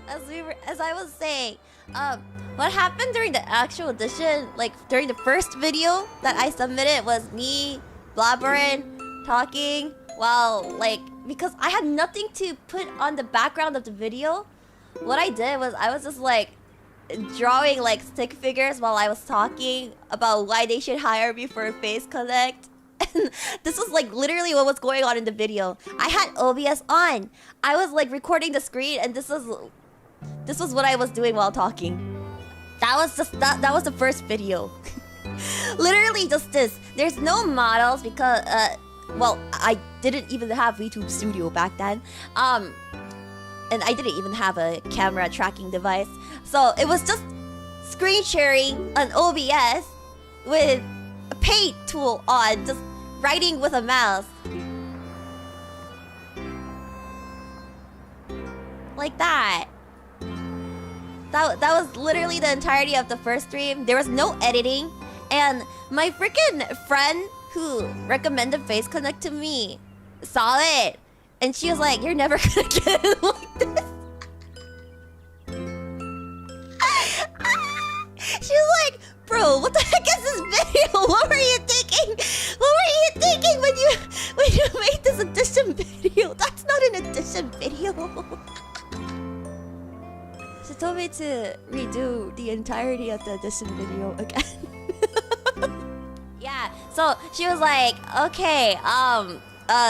as I was saying, what happened during the actual audition, like during the first video that I submitted, was me blabbering, talking, while like, because I had nothing to put on the background of the video. What I did was I was just like drawing like stick figures while I was talking about why they should hire me for Face Connect. And this was like literally what was going on in the video. I had OBS on. I was like recording the screen, and this was what I was doing while talking. That was just that was the first video. Literally just this. There's no models because well, I didn't even have VTube Studio back then. And I didn't even have a camera tracking device. So it was just screen sharing on OBS with a paint tool on, just writing with a mouse. Like that. That was literally the entirety of the first stream. There was no editing. And my freaking friend who recommended Face Connect to me saw it. And she was like, "You're never gonna get it like this." She was like, "Bro, what the heck is this video? What were you thinking? What were you thinking when you made this audition video? That's not an audition video." She told me to redo the entirety of the audition video again. Yeah, so she was like, "Okay,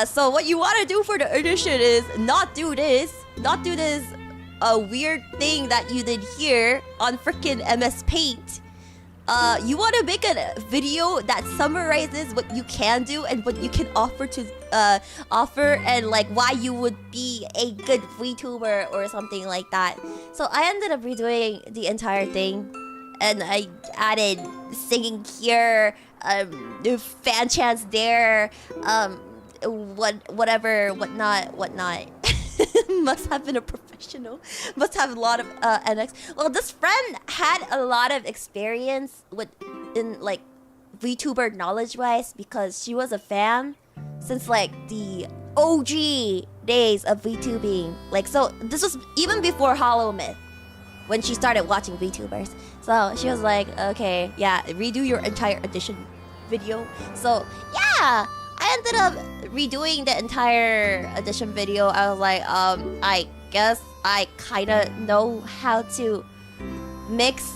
so what you want to do for the audition is not do this weird thing that you did here on freaking MS Paint. You want to make a video that summarizes what you can do and what you can offer and like why you would be a good VTuber or something like that." So I ended up redoing the entire thing, and I added singing here, fan chants there, whatnot. Must have been a professional. Must have a lot of NX. Well, this friend had a lot of experience in like VTuber knowledge-wise, because she was a fan since like the OG days of VTubing. Like, so this was even before Hollow Myth, when she started watching VTubers. So she was like, "Okay, yeah, redo your entire audition video." So yeah, I ended up redoing the entire audition video. I was like, I guess I kind of know how to mix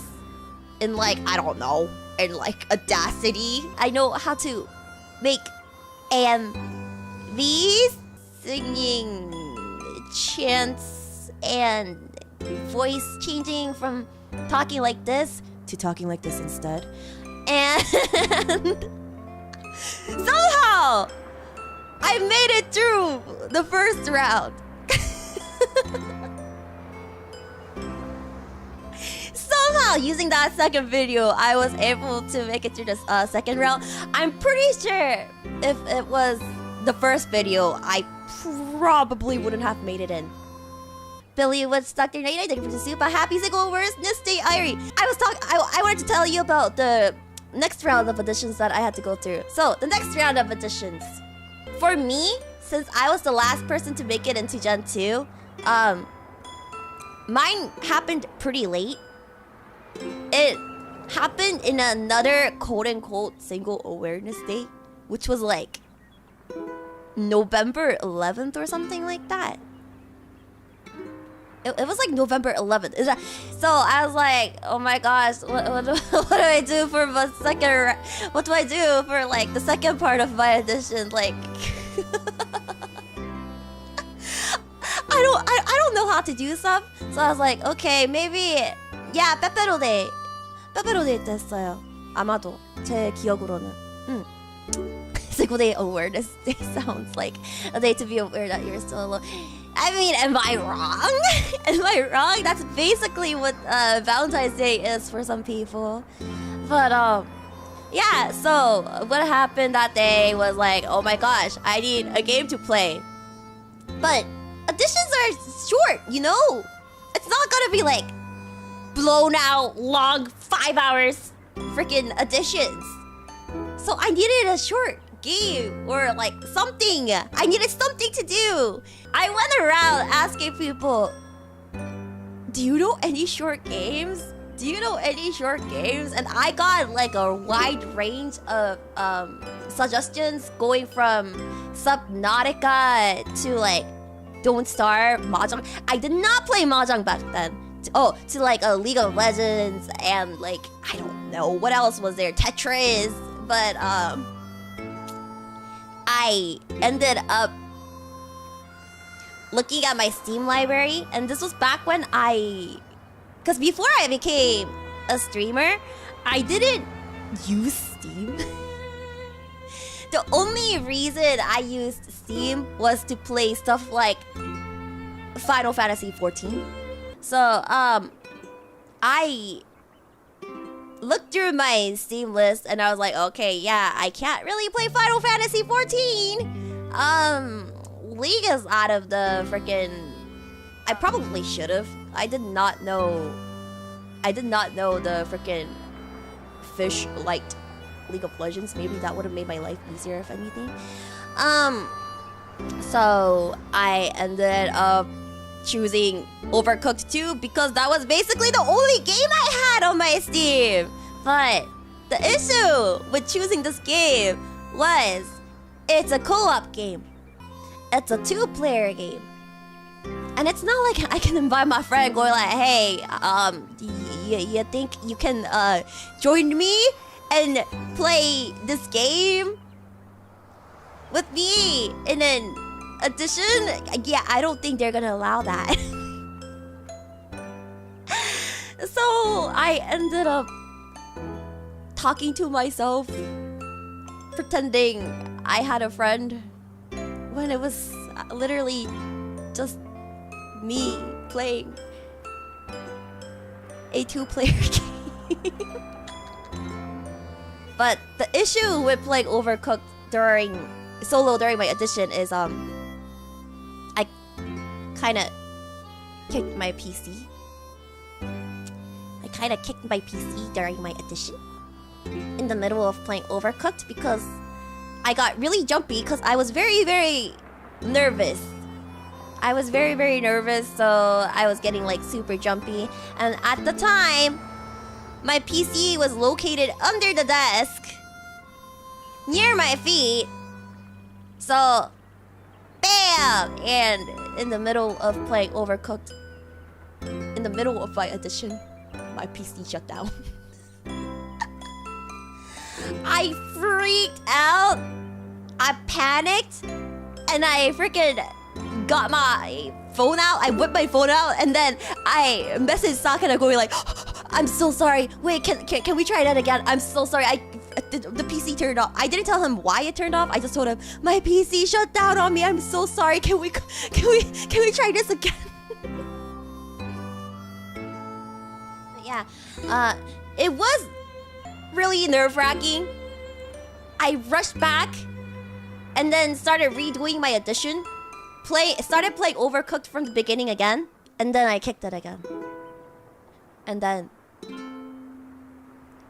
in like, I don't know, in like Audacity. I know how to make AMVs, singing, chants, and voice changing from talking like this to talking like this instead. And somehow I made it through the first round. Somehow, using that second video, I was able to make it through the second round. I'm pretty sure if it was the first video, I probably wouldn't have made it in. Billy was stuck there. Thank you for the super happy single worst Stay Irie. I wanted to tell you about the next round of auditions that I had to go through. So the next round of auditions, for me, since I was the last person to make it into Gen 2, mine happened pretty late. It happened in another quote-unquote single awareness day, which was like November 11th or something like that. It was like November 11th. So I was like, "Oh my gosh, what do I do for my second? What do I do for like the second part of my audition? Like, I don't know how to do stuff." So I was like, "Okay, maybe yeah, 빼빼로데이 됐어요. 아마도 제 기억으로는." Single day awareness day sounds like a day to be aware that you're still alone. I mean, am I wrong? Am I wrong? That's basically what Valentine's Day is for some people. But yeah, so what happened that day was like, oh my gosh, I need a game to play. But auditions are short, you know? It's not gonna be like blown out, long, 5 hours freaking auditions. So I needed a short game or like something. I needed something to do. I went around asking people, do you know any short games? Do you know any short games? And I got like a wide range of suggestions going from Subnautica to like Don't Starve, Mahjong. I did not play Mahjong back then. To like a League of Legends and like, I don't know, what else was there? Tetris. But I ended up looking at my Steam library, and this was back when because before I became a streamer, I didn't use Steam. The only reason I used Steam was to play stuff like Final Fantasy XIV. So, I looked through my Steam list and I was like, okay, yeah, I can't really play Final Fantasy XIV. League is out of the freaking... I probably should have. I did not know the freaking fish liked League of Legends. Maybe that would have made my life easier, if anything. So I ended up choosing Overcooked 2 because that was basically the only game I had on my Steam. But the issue with choosing this game was it's a co-op game. It's a 2-player game. And it's not like I can invite my friend going like, hey, you think you can join me and play this game with me in an audition? Yeah, I don't think they're gonna allow that. So I ended up talking to myself, pretending I had a friend when it was literally just me playing a 2-player game. But the issue with playing Overcooked solo during my audition is I kind of kicked my PC. During my audition in the middle of playing Overcooked because I got really jumpy because I was very, very nervous. I was very, very nervous, so I was getting like super jumpy. And at the time, my PC was located under the desk, near my feet. So, bam! And in the middle of playing Overcooked, in the middle of my audition, my PC shut down. I freaked out. I panicked. And I freaking got my phone out. I whipped my phone out. And then I messaged Sakana going like, I'm so sorry. Wait, can we try that again? I'm so sorry. The PC turned off. I didn't tell him why it turned off. I just told him, my PC shut down on me. I'm so sorry. Can we try this again? Yeah. It was really nerve-wracking. I rushed back and then started redoing my audition. Started playing Overcooked from the beginning again, and then I kicked it again. And then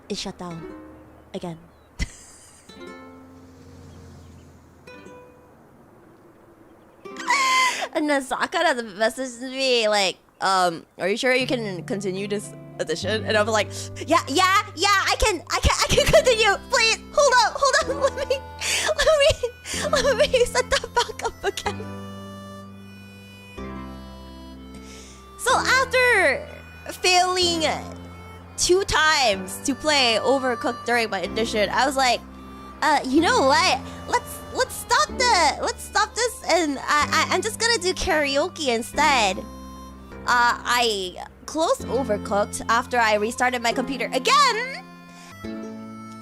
it shut down again. And then Sakura messaged me like, are you sure you can continue this audition? And I was like, yeah, I can continue. Please, hold on. Let me set that back up again. So after failing 2 times to play Overcooked during my audition, I was like, you know what? Let's stop this, and I'm just gonna do karaoke instead. I closed Overcooked after I restarted my computer again.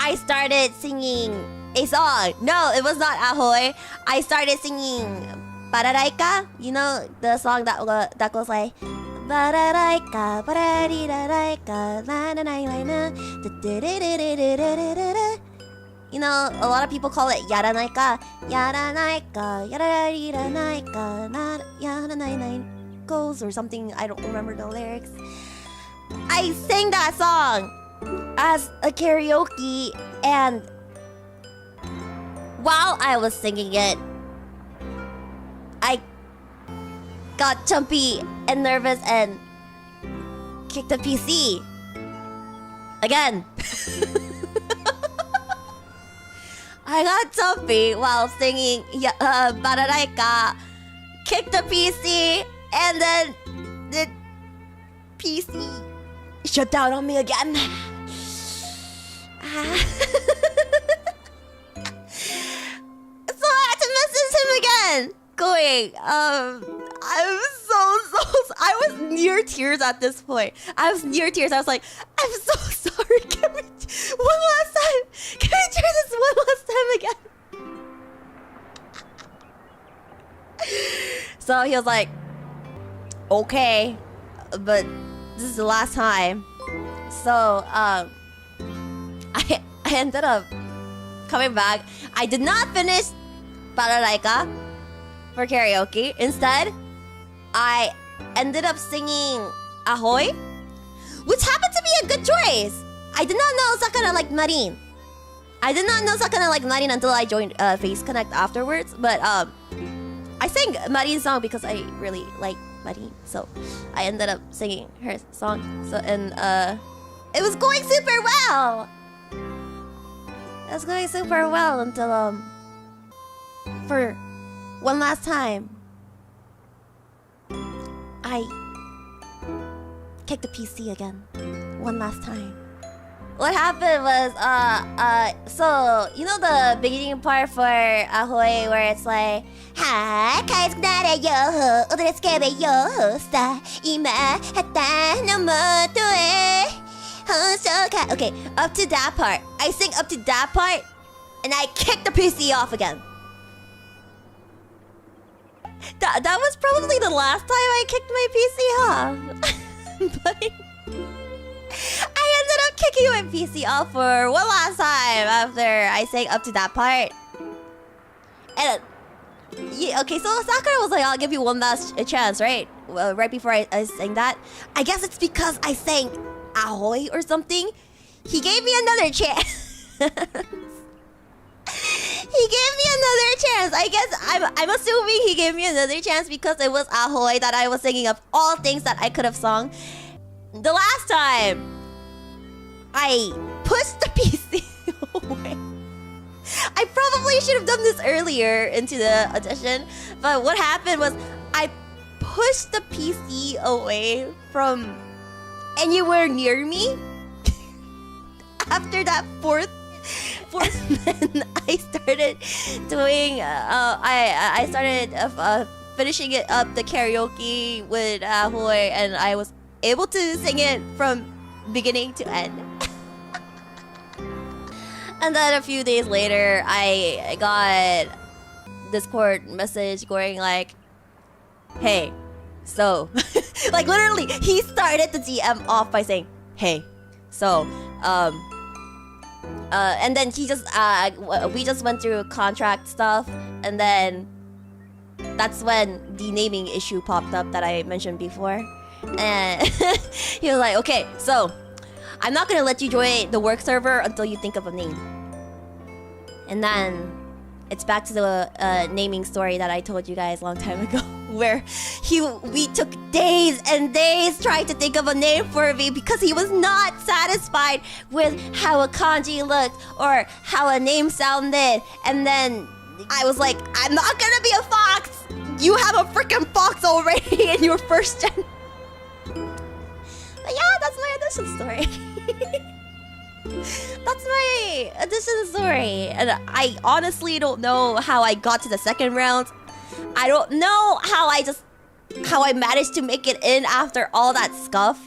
I started singing a song. No, it was not Ahoy. I started singing Bararaika. You know the song that goes like Bararaika, Barariraika, na na na na na. You know, a lot of people call it Yaranaika, Yaranaika, Yarariraika, na Yaranai goes or something. I don't remember the lyrics. I sang that song as a karaoke, and while I was singing it, I got jumpy and nervous, and kicked the PC. Again. I got dumpy while singing Balalaika, kicked the PC, and then the PC shut down on me again. So I had to message him again, going, I was near tears at this point. I was near tears. I was like, I'm so sorry. Can we one last time? Can we try this one last time again? So he was like, okay, but this is the last time. So I ended up coming back. I did not finish Balalaika for karaoke. Instead, I ended up singing Ahoy, which happened to be a good choice. I did not know Sakana liked Marin. I did not know Sakana liked Marin until I joined Face Connect afterwards. But I sang Marin's song because I really like Marin, so I ended up singing her song. So and it was going super well. It was going super well until for one last time, I kicked the PC again. One last time. What happened was, so, you know the beginning part for Ahoy where it's like, Ha, kaizukunareyo, odoretsukebeyo, sa, ima, hata no moto e, honshouka. Okay, up to that part. I sing up to that part, and I kick the PC off again. That was probably the last time I kicked my PC off. But I ended up kicking my PC off for one last time after I sang up to that part. And yeah, okay, so Sakura was like, I'll give you one last chance, right? Well, right before I sang that. I guess it's because I sang Ahoy or something. He gave me another chance. He gave me another chance. I guess I'm assuming he gave me another chance because it was Ahoy that I was singing of all things that I could have sung. The last time, I pushed the PC away. I probably should have done this earlier into the audition, but what happened was I pushed the PC away from anywhere near me. After that fourth, then I started doing. I started finishing it up the karaoke with Ahoy, and I was able to sing it from beginning to end. And then a few days later, I got Discord message going like, "Hey, so," like literally, he started the DM off by saying, "Hey, so, and then he just we just went through contract stuff, and then that's when the naming issue popped up that I mentioned before, and he was like, okay, so I'm not gonna let you join the work server until you think of a name." And then it's back to the naming story that I told you guys a long time ago, where we took days and days trying to think of a name for me because he was not satisfied with how a kanji looked or how a name sounded. And then I was like, I'm not gonna be a fox! You have a freaking fox already in your first gen. But yeah, that's my audition story. That's my audition story. And I honestly don't know how I got to the second round. I don't know how I managed to make it in after all that scuff.